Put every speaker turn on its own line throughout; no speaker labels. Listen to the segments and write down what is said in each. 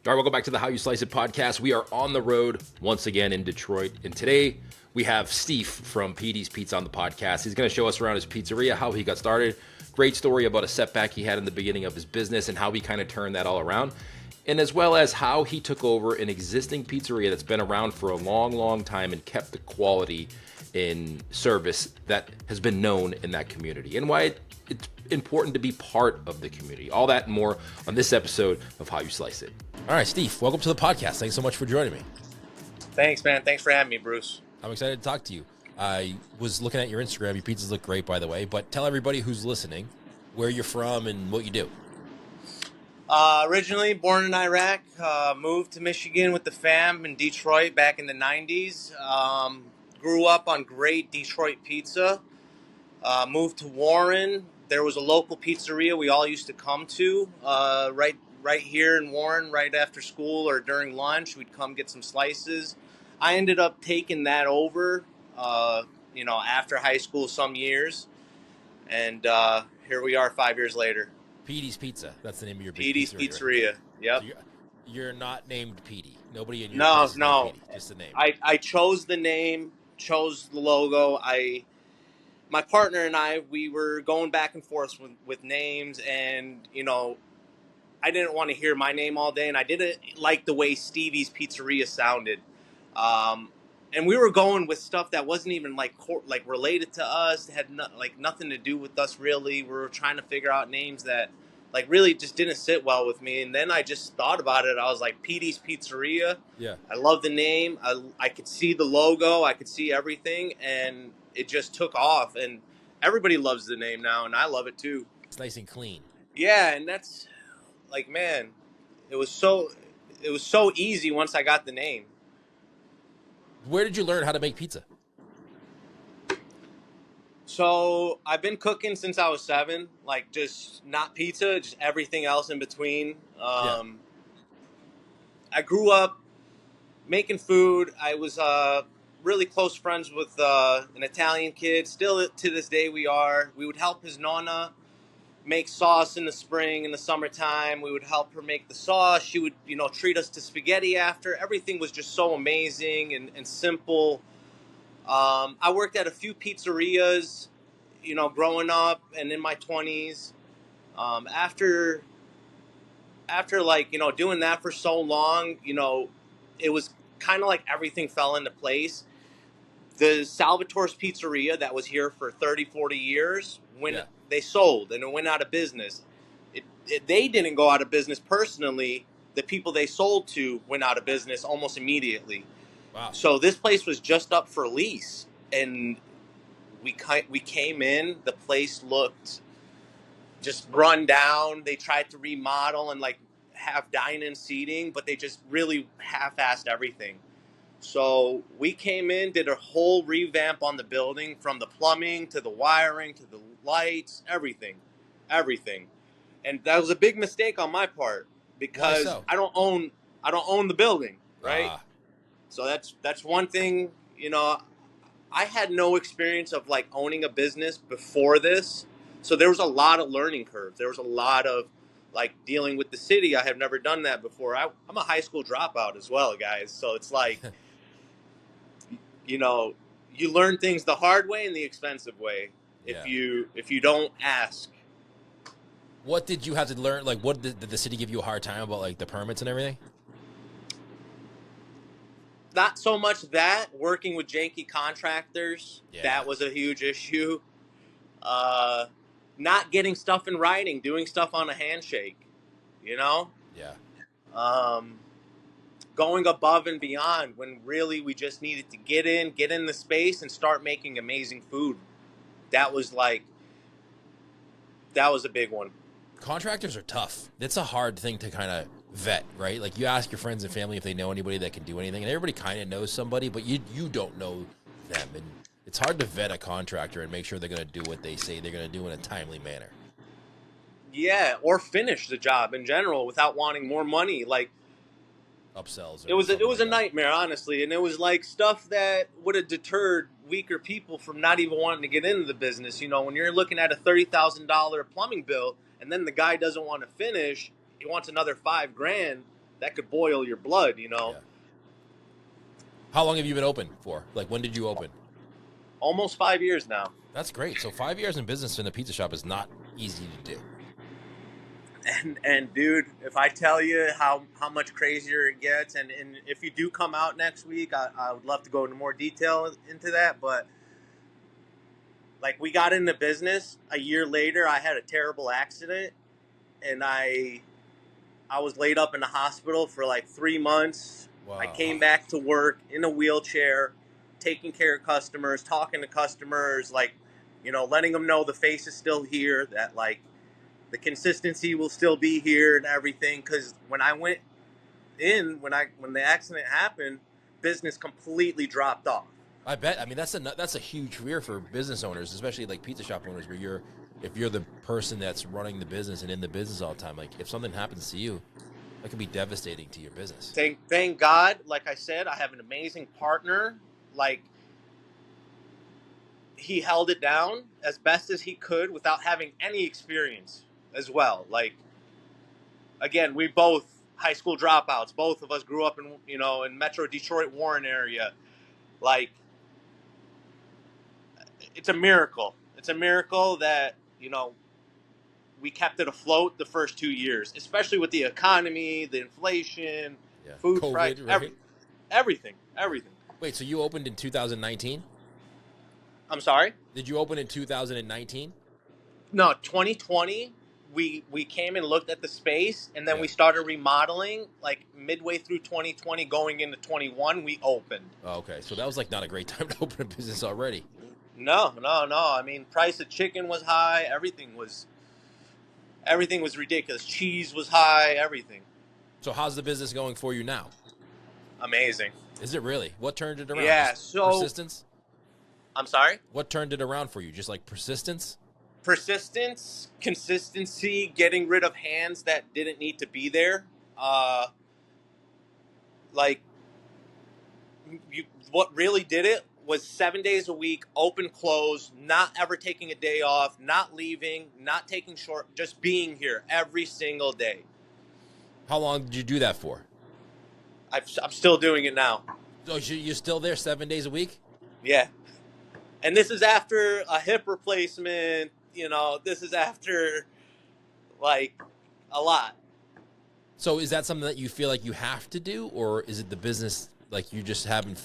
All right, welcome back to the How You Slice It podcast. We are on the road once again in Detroit, and today we have Steve from Petey's Pizza on the podcast. He's going to show us around his pizzeria, how he got started. Great story about a setback he had in the beginning of his business and how he kind of turned that all around, and as well as how he took over an existing pizzeria that's been around for a long, long time and kept the quality in service that has been known in that community, and why it's important to be part of the community. All that and more on this episode of How You Slice It. All right, Steve, welcome to the podcast. Thanks so much for joining me.
Thanks, man. Thanks for having me, Bruce.
I'm excited to talk to you. I was looking at your Instagram. Your pizzas look great, by the way, but tell everybody who's listening where you're from and what you do.
Originally born in Iraq, moved to Michigan with the fam in Detroit back in the 90s. Grew up on great Detroit pizza. Moved to Warren. There was a local pizzeria we all used to come to right here in Warren, right after school or during lunch. We'd come get some slices. I ended up taking that over, after high school some years. And here we are 5 years later.
Petey's Pizza. That's the name of your
Petey's Pizzeria. Right? Yep.
So you're not named Petey. Nobody in your
No.
Petey, just the name.
I chose the name, chose the logo. My partner and I, we were going back and forth with names, and I didn't want to hear my name all day, and I didn't like the way Stevie's Pizzeria sounded. And we were going with stuff that wasn't even like related to us, had nothing to do with us really. We were trying to figure out names that really just didn't sit well with me. And then I just thought about it. I was like, Petey's Pizzeria.
Yeah.
I love the name. I could see the logo. I could see everything, and it just took off. And everybody loves the name now, and I love it too.
It's nice and clean.
Yeah, and that's man, it was so easy once I got the name.
Where did you learn how to make pizza?
So I've been cooking since I was 7, just not pizza, just everything else in between. I grew up making food. I was really close friends with an Italian kid. Still to this day we are. We would help his nonna make sauce in the spring, in the summertime. We would help her make the sauce. She would, treat us to spaghetti after. Everything was just so amazing and simple. I worked at a few pizzerias, growing up and in my 20s. After doing that for so long, it was kind of like everything fell into place. The Salvatore's Pizzeria that was here for 30, 40 years, they sold and it went out of business. They didn't go out of business personally. The people they sold to went out of business almost immediately.
Wow.
So this place was just up for lease, and we came in. The place looked just run down. They tried to remodel and have dine-in seating, but they just really half-assed everything. So we came in, did a whole revamp on the building, from the plumbing to the wiring to the lights, everything. And that was a big mistake on my part because I don't own the building, right? So that's one thing. I had no experience of owning a business before this, so there was a lot of learning curves. There was a lot of dealing with the city. I have never done that before. I'm a high school dropout as well, guys. So it's you learn things the hard way and the expensive way if you don't ask.
What did you have to learn? What did the city give you a hard time about, the permits and everything?
Not so much that. Working with janky contractors, that was a huge issue. Not getting stuff in writing, doing stuff on a handshake, Yeah. Going above and beyond when really we just needed to get in the space and start making amazing food. That was a big one.
Contractors are tough. It's a hard thing to kind of vet, right? You ask your friends and family if they know anybody that can do anything, and everybody kind of knows somebody, but you don't know them, and it's hard to vet a contractor and make sure they're going to do what they say they're going to do in a timely manner.
Yeah, or finish the job in general without wanting more money.
Upsells.
It was a nightmare, honestly, and it was stuff that would have deterred weaker people from not even wanting to get into the business. When you're looking at a $30,000 plumbing bill, and then the guy doesn't want to finish, he wants another $5,000. boil your blood, you know.
Yeah. How long have you been open for? Like, when did you open?
Almost 5 years now.
That's great. So 5 years in business in a pizza shop is not easy to do.
And dude, if I tell you how much crazier it gets, and if you do come out next week, I would love to go into more detail into that. But like, we got into business a year later, I had a terrible accident, and I was laid up in the hospital for like 3 months.
Wow.
I came back to work in a wheelchair, taking care of customers, talking to customers, like, you know, letting them know the face is still here, that like the consistency will still be here and everything. Because when I went in, when the accident happened, business completely dropped off.
I bet. I mean, that's a huge career for business owners, especially like pizza shop owners, where if you're the person that's running the business and in the business all the time, like if something happens to you, that could be devastating to your business.
Thank God, like I said, I have an amazing partner. Like, he held it down as best as he could without having any experience as well. Like, again, we both high school dropouts. Both of us grew up in Metro Detroit, Warren area. Like, it's a miracle. It's a miracle that, you know, we kept it afloat the first 2 years, especially with the economy, the inflation, food price, right? Everything.
Wait, so you opened in 2019?
I'm sorry?
Did you open in 2019?
No, 2020. We came and looked at the space, and then we started remodeling. Like midway through 2020, going into 21, we opened.
Oh, okay, so that was like not a great time to open a business already.
No. I mean, price of chicken was high. Everything was ridiculous. Cheese was high. Everything.
So how's the business going for you now?
Amazing.
Is it really? What turned it around?
Yeah.
So persistence.
I'm sorry?
What turned it around for you? Just like persistence?
Persistence, consistency, getting rid of hands that didn't need to be there. What really did it was 7 days a week, open, close, not ever taking a day off, not leaving, not taking short, just being here every single day.
How long did you do that for?
I'm still doing it now.
So you're still there 7 days a week?
Yeah. And this is after a hip replacement, you know, this is after, like, a lot.
So is that something that you feel like you have to do, or is it the business, like you just haven't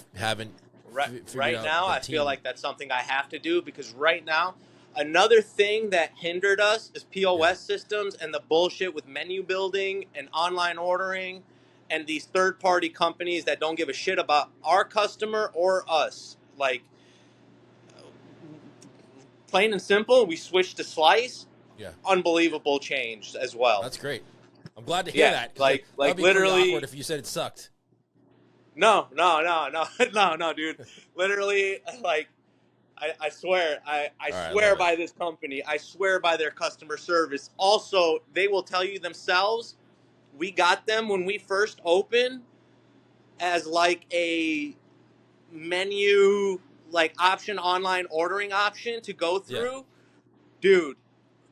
Right now, I feel like that's something I have to do, because right now, another thing that hindered us is POS systems and the bullshit with menu building and online ordering and these third-party companies that don't give a shit about our customer or us. Like, plain and simple, we switched to Slice.
Yeah.
Unbelievable change as well.
That's great. I'm glad to hear that.
Like
that'd be
literally
awkward if you said it sucked.
No, dude. Literally, like, I swear, I swear by this company. I swear by their customer service. Also, they will tell you themselves, we got them when we first opened as like a menu, like option, online ordering option to go through. Yeah. Dude,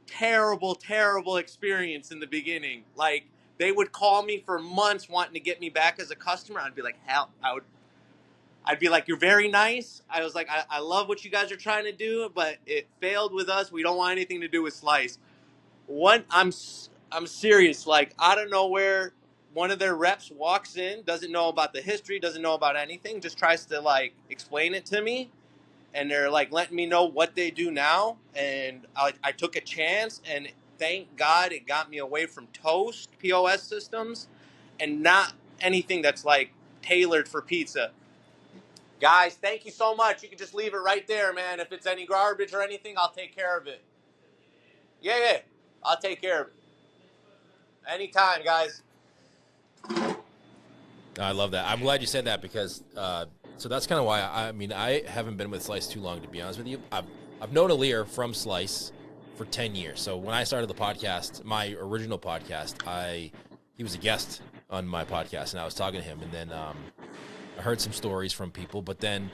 terrible experience in the beginning. Like, they would call me for months wanting to get me back as a customer. I'd be like, hell, I'd be like, you're very nice. I was like, I love what you guys are trying to do, but it failed with us. We don't want anything to do with Slice. I'm serious. Like, out of nowhere, one of their reps walks in, doesn't know about the history, doesn't know about anything, just tries to, like, explain it to me. And they're, like, letting me know what they do now. And I took a chance, and thank God it got me away from Toast POS systems and not anything that's, like, tailored for pizza. Guys, thank you so much. You can just leave it right there, man. If it's any garbage or anything, I'll take care of it. Yeah. I'll take care of it. Anytime, guys.
I love that. I'm glad you said that, because so that's kind of why I haven't been with Slice too long, to be honest with you. I've known Alir from Slice for 10 years. So when I started the podcast, my original podcast, he was a guest on my podcast, and I was talking to him, and then I heard some stories from people, but then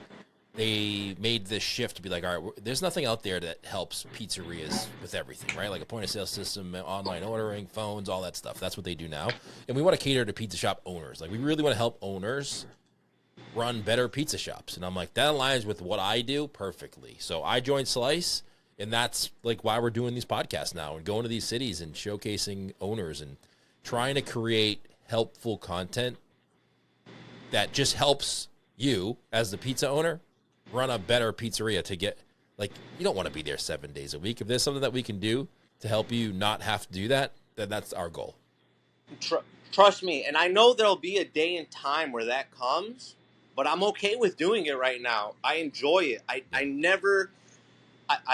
they made this shift to be like, all right, there's nothing out there that helps pizzerias with everything, right? Like a point of sale system, online ordering, phones, all that stuff. That's what they do now. And we want to cater to pizza shop owners. Like we really want to help owners run better pizza shops. And I'm like, that aligns with what I do perfectly. So I joined Slice, and that's like why we're doing these podcasts now and going to these cities and showcasing owners and trying to create helpful content that just helps you as the pizza owner run a better pizzeria to get, like, you don't want to be there 7 days a week. If there's something that we can do to help you not have to do that, then that's our goal.
Trust me, and I know there'll be a day and time where that comes, but I'm okay with doing it right now. I enjoy it. I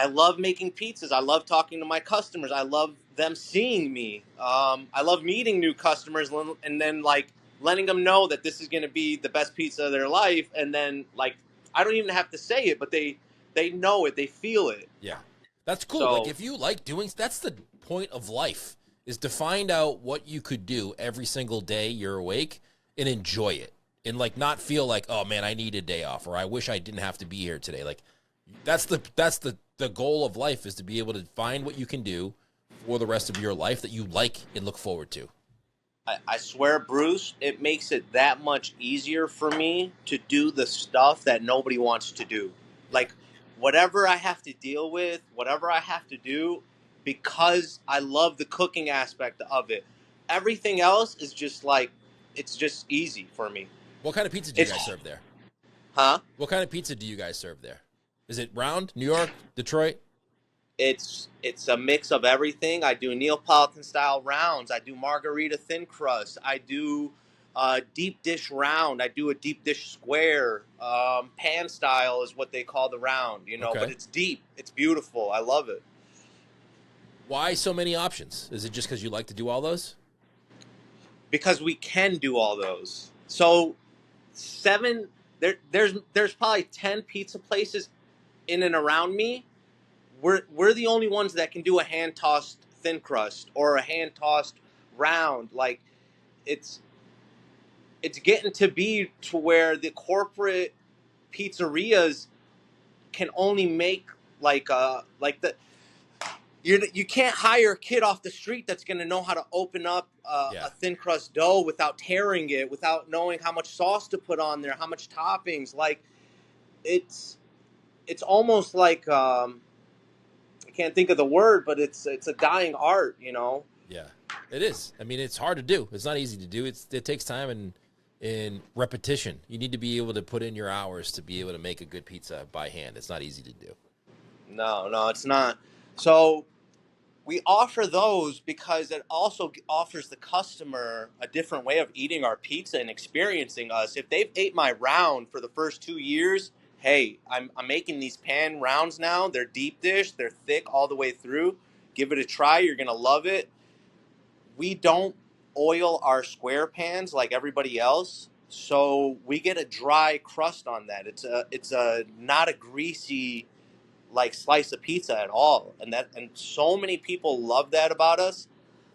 love making pizzas. I love talking to my customers. I love them seeing me. I love meeting new customers and then like letting them know that this is going to be the best pizza of their life. And then like, I don't even have to say it, but they know it. They feel it.
Yeah. That's cool.
So,
like if you like doing, that's the point of life, is to find out what you could do every single day you're awake and enjoy it. And like not feel like, oh man, I need a day off, or I wish I didn't have to be here today. Like that's the goal of life, is to be able to find what you can do for the rest of your life that you like and look forward to.
I swear, Bruce, it makes it that much easier for me to do the stuff that nobody wants to do. Like, whatever I have to deal with, whatever I have to do, because I love the cooking aspect of it. Everything else is just like, it's just easy for me.
What kind of pizza do you guys serve there?
Huh?
What kind of pizza do you guys serve there? Is it round, New York, Detroit?
It's a mix of everything. I do Neapolitan style rounds. I do margarita thin crust. I do deep dish round. I do a deep dish square. Pan style is what they call the round, you know.
Okay.
But it's deep. It's beautiful. I love it.
Why so many options? Is it just because you like to do all those?
Because we can do all those. So there's probably 10 pizza places in and around me. We're the only ones that can do a hand tossed thin crust or a hand tossed round. Like it's getting to be to where the corporate pizzerias can only make you can't hire a kid off the street that's going to know how to open up a thin crust dough without tearing it, without knowing how much sauce to put on there, how much toppings. Like it's almost like I can't think of the word, but it's a dying art, you know?
Yeah, it is. I mean, it's hard to do. It's not easy to do. It takes time and repetition. You need to be able to put in your hours to be able to make a good pizza by hand. It's not easy to do.
No, it's not. So we offer those because it also offers the customer a different way of eating our pizza and experiencing us. If they've ate my round for the first 2 years, hey, I'm making these pan rounds now. They're deep dish. They're thick all the way through. Give it a try. You're going to love it. We don't oil our square pans like everybody else, so we get a dry crust on that. It's a not a greasy like slice of pizza at all, and so many people love that about us.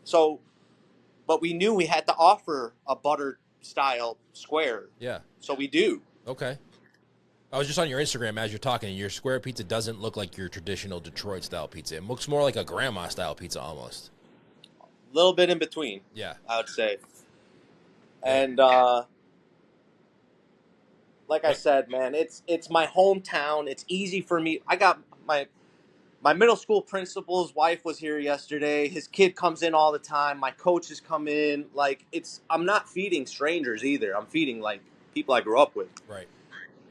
So, but we knew we had to offer a butter style square.
Yeah.
So we do.
Okay. I was just on your Instagram as you're talking, and your square pizza doesn't look like your traditional Detroit style pizza. It looks more like a grandma style pizza almost.
A little bit in between.
Yeah.
I would say. And like I said, man, it's my hometown. It's easy for me. I got my middle school principal's wife was here yesterday. His kid comes in all the time. My coaches come in. Like I'm not feeding strangers either. I'm feeding like people I grew up with.
Right.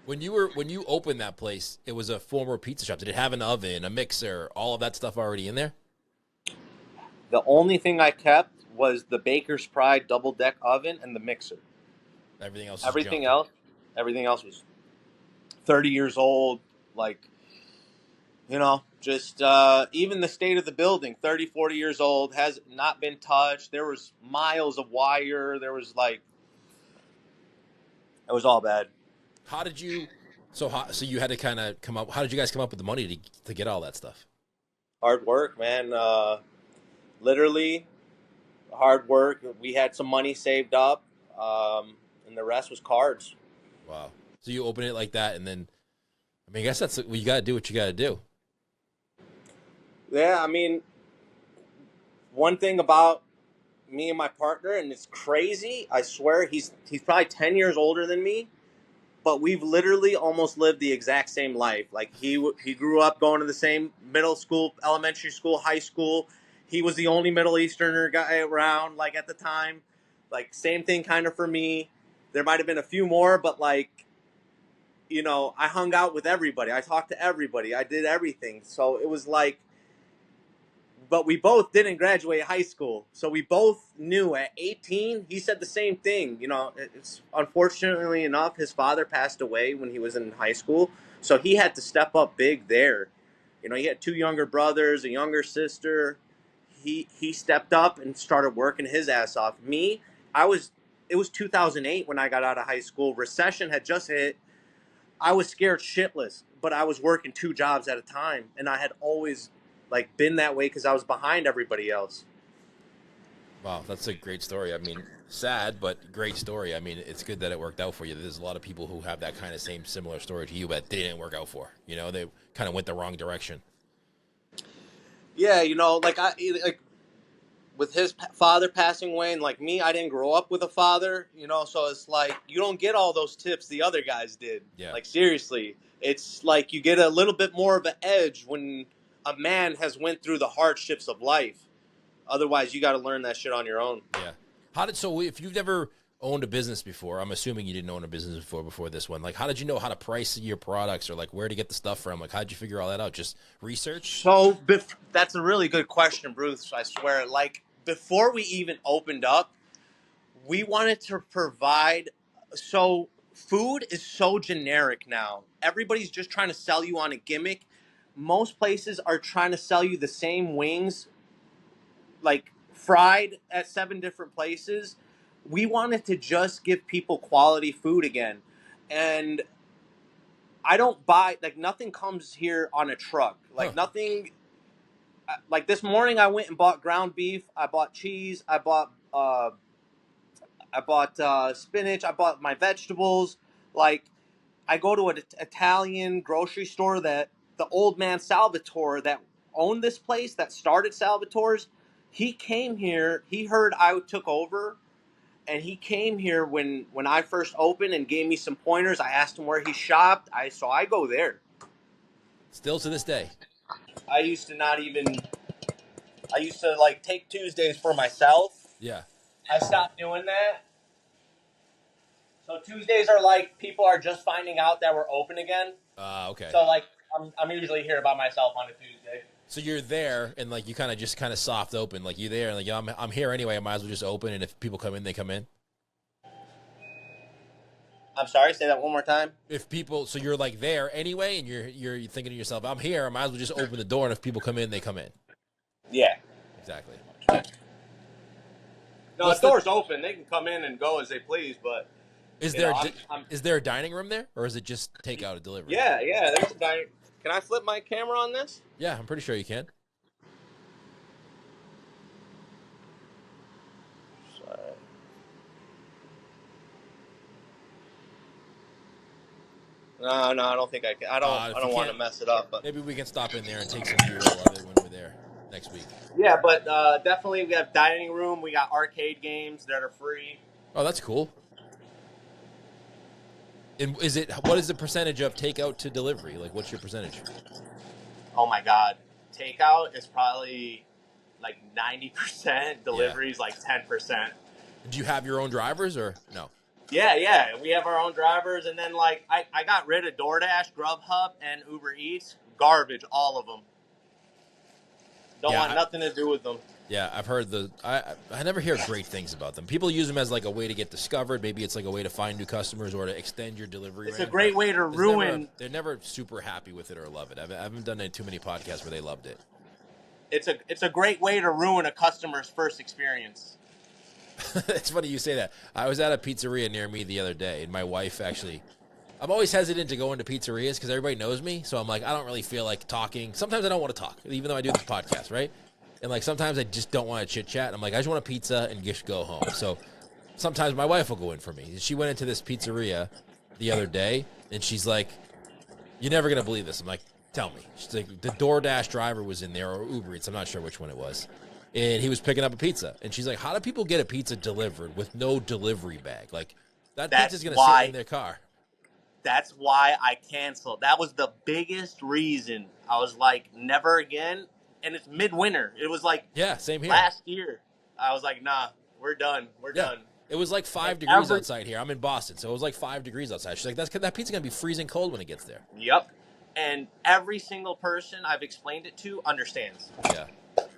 When you opened that place, it was a former pizza shop. Did it have an oven, a mixer, all of that stuff already in there?
The only thing I kept was the Baker's Pride double deck oven and the mixer.
Everything else
was 30 years old. Like, you know, just even the state of the building, 30, 40 years old, has not been touched. There was miles of wire. There was like, it was all bad.
How did you? So you had to kind of come up. How did you guys come up with the money to get all that stuff?
Hard work, man. Literally, hard work. We had some money saved up, and the rest was cards.
Wow. So you open it like that, and then I mean, I guess that's you got to do what you got to do.
Yeah, I mean, one thing about me and my partner, and it's crazy. I swear, he's probably 10 years older than me, but we've literally almost lived the exact same life. Like he grew up going to the same middle school, elementary school, high school. He was the only Middle Easterner guy around, like at the time. Like same thing, kind of for me. There might have been a few more, but like I hung out with everybody. I talked to everybody. I did everything. So it was like, but we both didn't graduate high school. So we both knew at 18, he said the same thing. It's unfortunately enough, his father passed away when he was in high school. So he had to step up big there. He had two younger brothers, a younger sister. He stepped up and started working his ass off. Me, it was 2008 when I got out of high school. Recession had just hit. I was scared shitless, but I was working two jobs at a time, and I had always been that way because I was behind everybody else.
Wow, that's a great story. I mean, sad, but great story. I mean, it's good that it worked out for you. There's a lot of people who have that kind of similar story to you, but they didn't work out for. They kind of went the wrong direction.
Yeah, with his father passing away, and like me, I didn't grow up with a father, so it's like you don't get all those tips the other guys did.
Yeah.
Like seriously, it's like you get a little bit more of an edge when a man has went through the hardships of life. Otherwise, you got to learn that shit on your own.
Yeah. So if you've never owned a business before, I'm assuming you didn't own a business before this one. Like, how did you know how to price your products or like where to get the stuff from? Like, how did you figure all that out? Just research?
So that's a really good question, Bruce. I swear. Like before we even opened up, we wanted to provide. So food is so generic now. Everybody's just trying to sell you on a gimmick. Most places are trying to sell you the same wings, like fried at 7 different places. We wanted to just give people quality food again. And I don't buy, like, nothing comes here on a truck. Like, nothing, like this morning I went and bought ground beef. I bought cheese. I bought spinach. I bought my vegetables. Like, I go to an Italian grocery store that the old man Salvatore that owned this place, that started Salvatore's, he came here. He heard I took over, and he came here when I first opened and gave me some pointers. I asked him where he shopped. So I go there.
Still to this day.
I used to like take Tuesdays for myself.
Yeah.
I stopped doing that. So Tuesdays are like people are just finding out that we're open again.
Okay.
So like I'm usually here by myself on a Tuesday.
So you're there and like you kind of soft open, like you're there and like I'm here anyway. I might as well just open, and if people come in, they come in.
I'm sorry, say that one more time.
So you're like there anyway, and you're thinking to yourself, I'm here. I might as well just open the door, and if people come in, they come in.
Yeah.
Exactly.
No, the door's open. They can come in and go as they please, but
is there a dining room there, or is it just takeout or delivery?
Yeah. There's a dining. Can I flip my camera on this?
Yeah, I'm pretty sure you can.
Sorry. No, I don't think I can. I don't want to mess it up. But
maybe we can stop in there and take some B-roll of it when we're there next week.
Yeah, but definitely we have dining room. We got arcade games that are free.
Oh, that's cool. And what is the percentage of takeout to delivery? Like, what's your percentage?
Oh my God, takeout is probably like 90%. Delivery is like 10%.
Do you have your own drivers or no?
Yeah, we have our own drivers, and then like I got rid of DoorDash, Grubhub, and Uber Eats. Garbage, all of them. Don't want nothing to do with them.
Yeah, I've heard I never hear great things about them. People use them as like a way to get discovered. Maybe it's like a way to find new customers or to extend your delivery.
It's a great way to ruin.
They're never super happy with it or love it. I haven't done too many podcasts where they loved it.
It's a great way to ruin a customer's first experience.
It's funny you say that. I was at a pizzeria near me the other day, and my wife actually. I'm always hesitant to go into pizzerias because everybody knows me. So I'm like, I don't really feel like talking. Sometimes I don't want to talk, even though I do this podcast, right? And like sometimes I just don't want to chit chat. I'm like, I just want a pizza and just go home. So sometimes my wife will go in for me. She went into this pizzeria the other day, and she's like, You're never going to believe this. I'm like, tell me. She's like, the DoorDash driver was in there, or Uber Eats. I'm not sure which one it was. And he was picking up a pizza. And she's like, how do people get a pizza delivered with no delivery bag? Like, that pizza's going to sit in their car.
That's why I canceled. That was the biggest reason. I was like, never again. And it's midwinter. It was like
same here.
Last year. I was like, nah, we're done. We're done.
It was like 5 degrees outside here. I'm in Boston, so it was like 5 degrees outside. She's like, that pizza's going to be freezing cold when it gets there.
Yep. And every single person I've explained it to understands.
Yeah.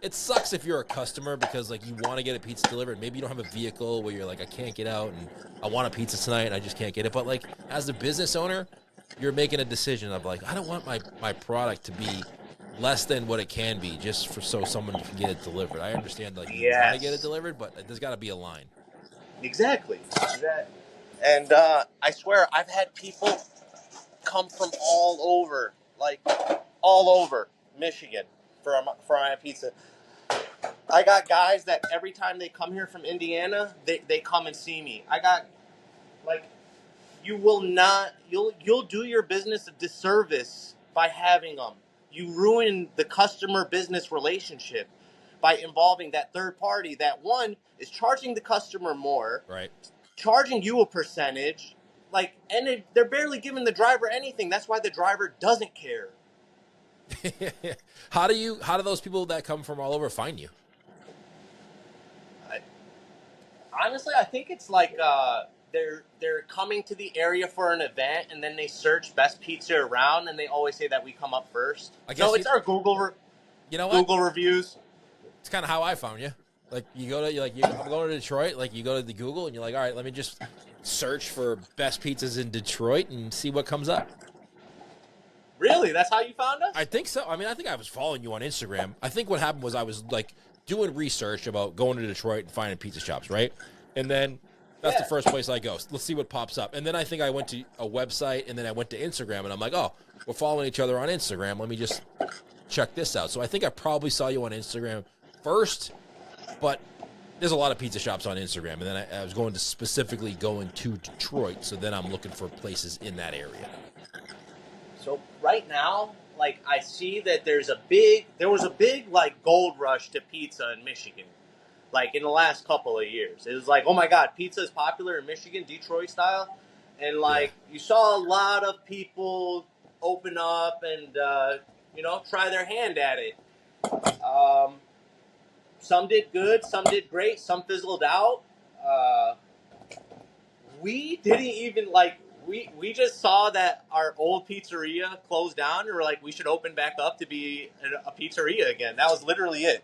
It sucks if you're a customer because, like, you want to get a pizza delivered. Maybe you don't have a vehicle where you're like, I can't get out and I want a pizza tonight and I just can't get it. But, like, as a business owner, you're making a decision of, like, I don't want my product to be less than what it can be just so someone can get it delivered. I understand, like, you want to get it delivered, but there's got to be a line.
Exactly. And I swear, I've had people come from all over Michigan for my pizza. I got guys that every time they come here from Indiana, they come and see me. I got, like, you'll do your business a disservice by having them. You ruin the customer business relationship by involving that third party that, one, is charging the customer more,
right?
Charging you a percentage, like, and they're barely giving the driver anything. That's why the driver doesn't care.
How do those people that come from all over find you?
Honestly, I think it's like they're coming to the area for an event, and then they search best pizza around, and they always say that we come up first. No, it's our Google. Google reviews.
It's kind of how I found you. Like, I'm going to Detroit. Like, you go to the Google and you're like, all right, let me just search for best pizzas in Detroit and see what comes up.
Really? That's how you found us?
I think so. I mean, I think I was following you on Instagram. I think what happened was I was, like, doing research about going to Detroit and finding pizza shops, right? And then that's the first place I go. So let's see what pops up. And then I think I went to a website, and then I went to Instagram, and I'm like, oh, we're following each other on Instagram. Let me just check this out. So I think I probably saw you on Instagram first, but there's a lot of pizza shops on Instagram. And then I was specifically going to Detroit, so then I'm looking for places in that area.
So right now, like, I see that there was a big like gold rush to pizza in Michigan, like in the last couple of years. It was like, oh my God, pizza is popular in Michigan, Detroit style, and like you saw a lot of people open up and try their hand at it. Some did good, some did great, some fizzled out. We didn't even like. We just saw that our old pizzeria closed down, and we're like, we should open back up to be a pizzeria again. That was literally it.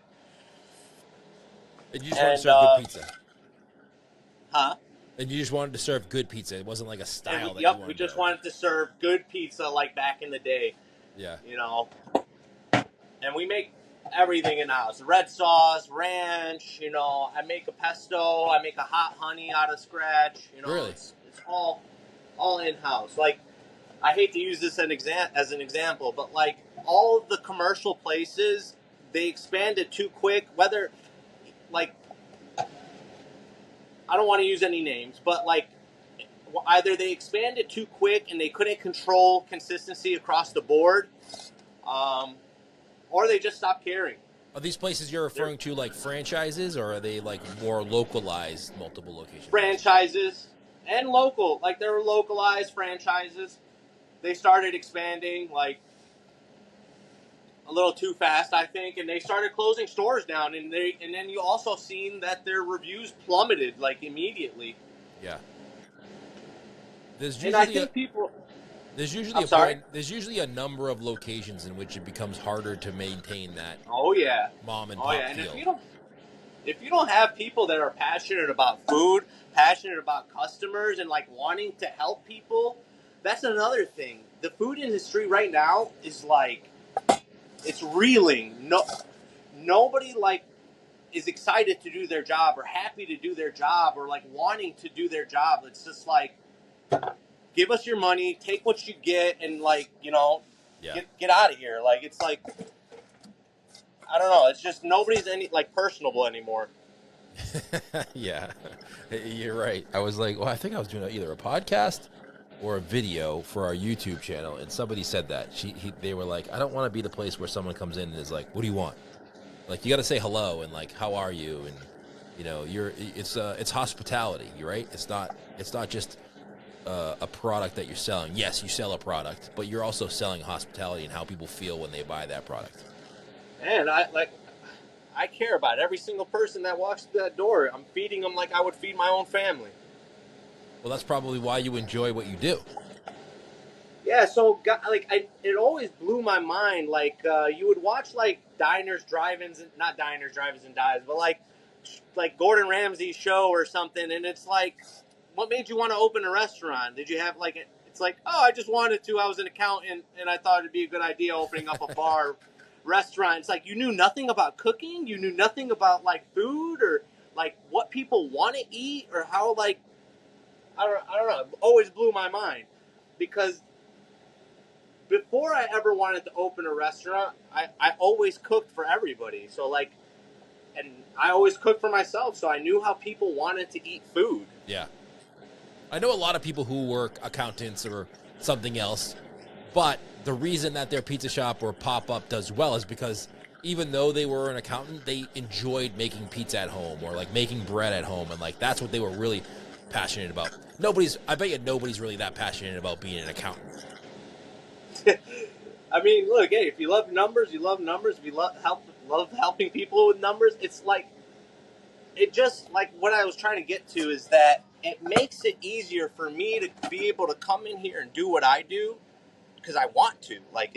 And you just wanted to serve good pizza?
Huh?
And you just wanted to serve good pizza. It wasn't like a style
we just wanted to serve good pizza like back in the day.
Yeah.
And we make everything in-house. Red sauce, ranch, I make a pesto, I make a hot honey out of scratch.
Really?
It's all in-house. Like, I hate to use this as an example, but like all of the commercial places, they expanded too quick. Whether, like, I don't want to use any names, but like either they expanded too quick and they couldn't control consistency across the board, or they just stopped caring.
Are these places you're referring to like franchises, or are they like more localized, multiple locations?
Franchises. And local, like there were localized franchises. They started expanding like a little too fast, I think, and they started closing stores down. And then you also seen that their reviews plummeted like immediately.
Yeah. There's usually a number of locations in which it becomes harder to maintain that.
Oh yeah.
Mom and pop
and
feel.
if you don't have people that are passionate about food, passionate about customers, and like wanting to help people, that's another thing. The food industry right now is like, it's reeling. Nobody like is excited to do their job or happy to do their job or like wanting to do their job. It's just like, give us your money, take what you get, and like, get out of here. Like, it's like, I don't know. It's just nobody's personable anymore.
Yeah, you're right. I was like, well, I think I was doing either a podcast or a video for our YouTube channel, and somebody said that they were like, I don't want to be the place where someone comes in and is like, what do you want? Like, you got to say hello and like, how are you? And it's hospitality, right? It's not just a product that you're selling. Yes, you sell a product, but you're also selling hospitality and how people feel when they buy that product.
And I care about every single person that walks through that door. I'm feeding them like I would feed my own family.
Well, that's probably why you enjoy what you do.
Yeah, so it always blew my mind. Like you would watch like not diners, drive-ins, and dives, but like Gordon Ramsay's show or something, and it's like, what made you want to open a restaurant? Did you have it's like, oh, I just wanted to. I was an accountant, and I thought it'd be a good idea opening up a bar restaurant. It's like you knew nothing about cooking, you knew nothing about like food or like what people want to eat or how like I don't know. It always blew my mind because before I ever wanted to open a restaurant, I always cooked for everybody. So and I always cooked for myself, so I knew how people wanted to eat food.
Yeah. I know a lot of people who work accountants or something else, but the reason that their pizza shop or pop-up does well is because even though they were an accountant, they enjoyed making pizza at home or like making bread at home, and like that's what they were really passionate about. I bet you nobody's really that passionate about being an accountant.
I mean, look, hey, if you love numbers, you love numbers. If you love helping people with numbers, it just like what I was trying to get to is that it makes it easier for me to be able to come in here and do what I do because I want to. Like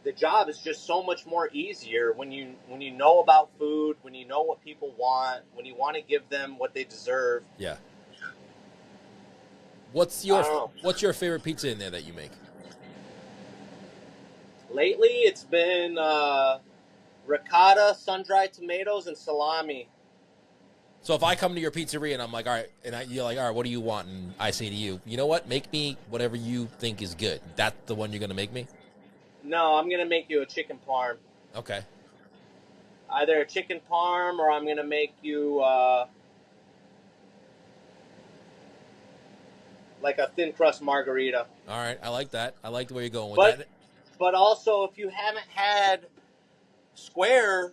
the job is just so much more easier when you know about food, when you know what people want, when you want to give them what they deserve.
Yeah. What's your favorite pizza in there that you make?
Lately, it's been ricotta, sun-dried tomatoes, and salami.
So if I come to your pizzeria and I'm like, all right, you're like, all right, what do you want? And I say to you, you know what? Make me whatever you think is good. That's the one you're going to make me?
No, I'm going to make you a chicken parm.
Okay.
Either a chicken parm or I'm going to make you like a thin crust margarita.
All right. I like that. I like the way you're going with that.
But also, if you haven't had square,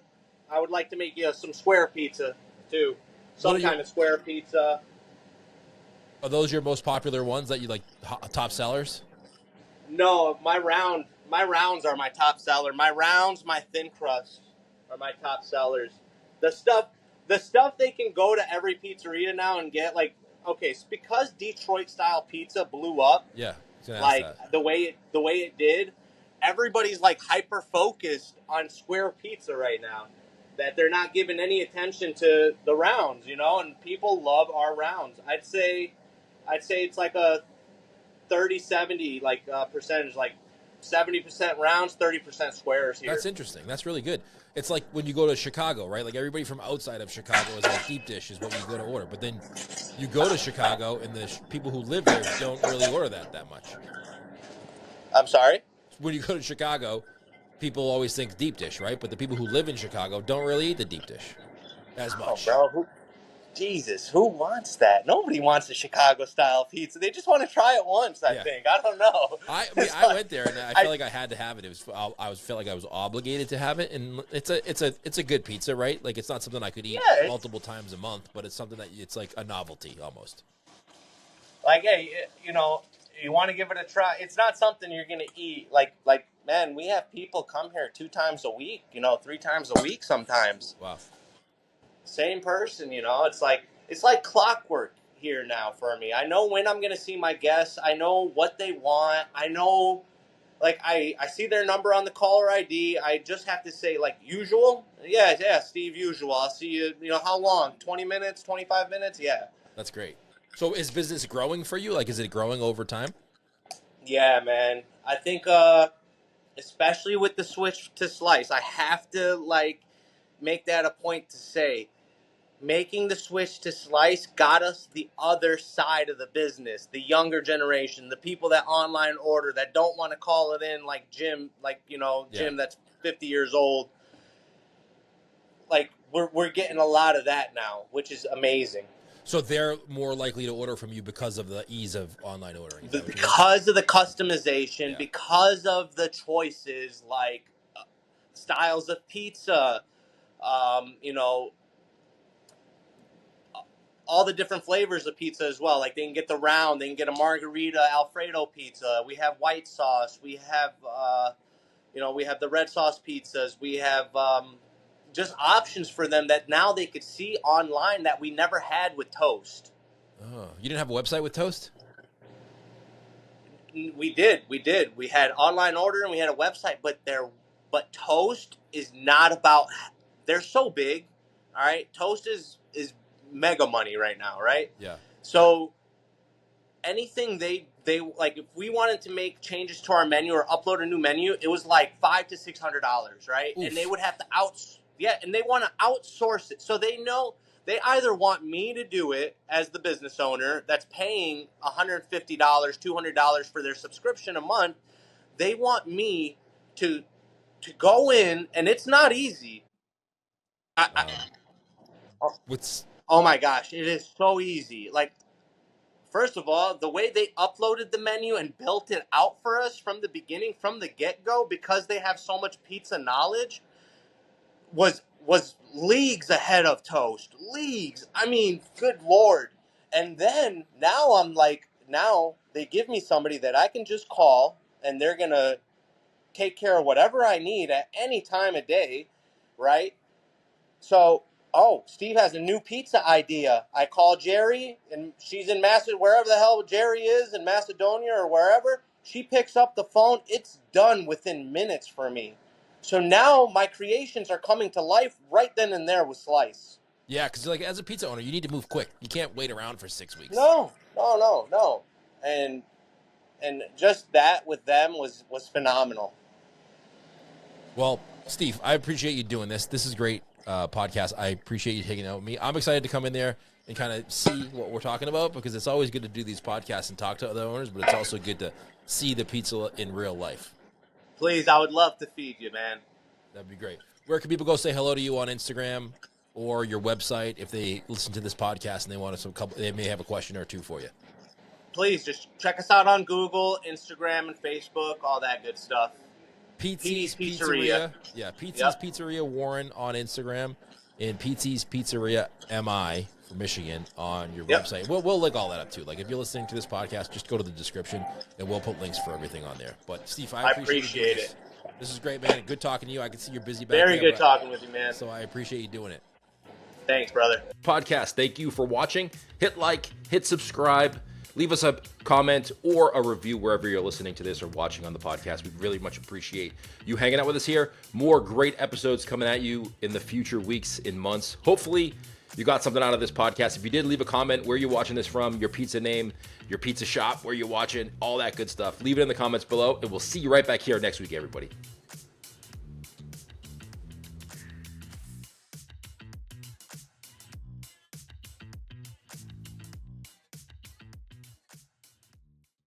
I would like to make you some square pizza, too. Some kind of square pizza.
Are those your most popular ones that you like, top sellers?
No, my rounds are my top seller. My rounds, my thin crust are my top sellers. The stuff they can go to every pizzeria now and get, like, okay, because Detroit style pizza blew up.
Yeah,
like the way it did. Everybody's like hyper focused on square pizza right now, that they're not giving any attention to the rounds, and people love our rounds. I'd say it's like a 30-70 percentage, like 70% rounds, 30% squares here.
That's interesting. That's really good. It's like when you go to Chicago, right? Like everybody from outside of Chicago is like deep dish is what you go to order. But then you go to Chicago and the people who live there don't really order that much.
I'm sorry?
When you go to Chicago, people always think deep dish, right? But the people who live in Chicago don't really eat the deep dish as much.
Oh, bro, who wants that? Nobody wants the Chicago-style pizza. They just want to try it once, I think. I don't know.
I went there, and I felt like I had to have it. Felt like I was obligated to have it, and it's a good pizza, right? Like, it's not something I could eat multiple times a month, but it's something that it's like a novelty almost.
Like, hey, you want to give it a try. It's not something you're going to eat. Like, man, we have people come here 2 times a week, 3 times a week sometimes.
Wow.
Same person, it's like clockwork here now for me. I know when I'm going to see my guests. I know what they want. I know, like, I see their number on the caller ID. I just have to say, like, usual? Yeah, Steve, usual. I'll see you, how long? 20 minutes, 25 minutes? Yeah.
That's great. So is business growing for you? Like, is it growing over time?
Yeah, man. I think, especially with the switch to slice, I have to, make that a point to say, making the switch to slice got us the other side of the business, the younger generation, the people that online order, that don't want to call it in like Jim, Jim that's 50 years old. Like, we're getting a lot of that now, which is amazing.
So they're more likely to order from you because of the ease of online ordering. Is that what you mean?
Because of the customization,
Yeah.
because of the choices like styles of pizza, you know, all the different flavors of pizza as well. Like they can get the round, they can get a margarita Alfredo pizza. We have white sauce. We have, we have the red sauce pizzas. We have just options for them that now they could see online that we never had with Toast.
Oh, you didn't have a website with Toast?
We did. We had online order and we had a website, but Toast is not about. They're so big, all right. Toast is mega money right now, right?
Yeah.
So anything they like, if we wanted to make changes to our menu or upload a new menu, it was like $500 to $600, right?
Oof.
And they would have to and they want to outsource it. So they know they either want me to do it as the business owner that's paying $150, $200 for their subscription a month. They want me to go in, and it's not easy. Oh my gosh, it is so easy. Like, first of all, the way they uploaded the menu and built it out for us from the beginning, from the get-go, because they have so much pizza knowledge, was leagues ahead of Toast. Leagues. I mean, good Lord. And then now they give me somebody that I can just call, and they're going to take care of whatever I need at any time of day, right? So, Steve has a new pizza idea. I call Jerry, and she's in wherever the hell Jerry is, in Macedonia or wherever. She picks up the phone. It's done within minutes for me. So now my creations are coming to life right then and there with Slice.
Yeah, because like as a pizza owner, you need to move quick. You can't wait around for 6 weeks.
No. And just that with them was phenomenal.
Well, Steve, I appreciate you doing this. This is great podcast. I appreciate you taking it out with me. I'm excited to come in there and kind of see what we're talking about, because it's always good to do these podcasts and talk to other owners, but it's also good to see the pizza in real life. Please,
I would love to feed you, man.
That'd be great. Where can people go say hello to you on Instagram or your website if they listen to this podcast and they want they may have a question or two for you?
Please just check us out on Google, Instagram, and Facebook, all that good stuff.
Petey's Pizzeria. Yeah, Petey's Pizzeria Warren on Instagram, and Petey's Pizzeria MI for Michigan on your website. We'll link all that up too. Like if you're listening to this podcast, just go to the description and we'll put links for everything on there. But Steve, I appreciate it. This is great, man. Good talking to you. I can see you're busy back there.
Very good talking with you, man.
So I appreciate you doing it.
Thanks, brother.
Podcast. Thank you for watching. Hit like, hit subscribe. Leave us a comment or a review wherever you're listening to this or watching on the podcast. We really much appreciate you hanging out with us here. More great episodes coming at you in the future weeks and months. Hopefully, you got something out of this podcast. If you did, leave a comment where you're watching this from, your pizza name, your pizza shop, where you're watching, all that good stuff. Leave it in the comments below, and we'll see you right back here next week, everybody.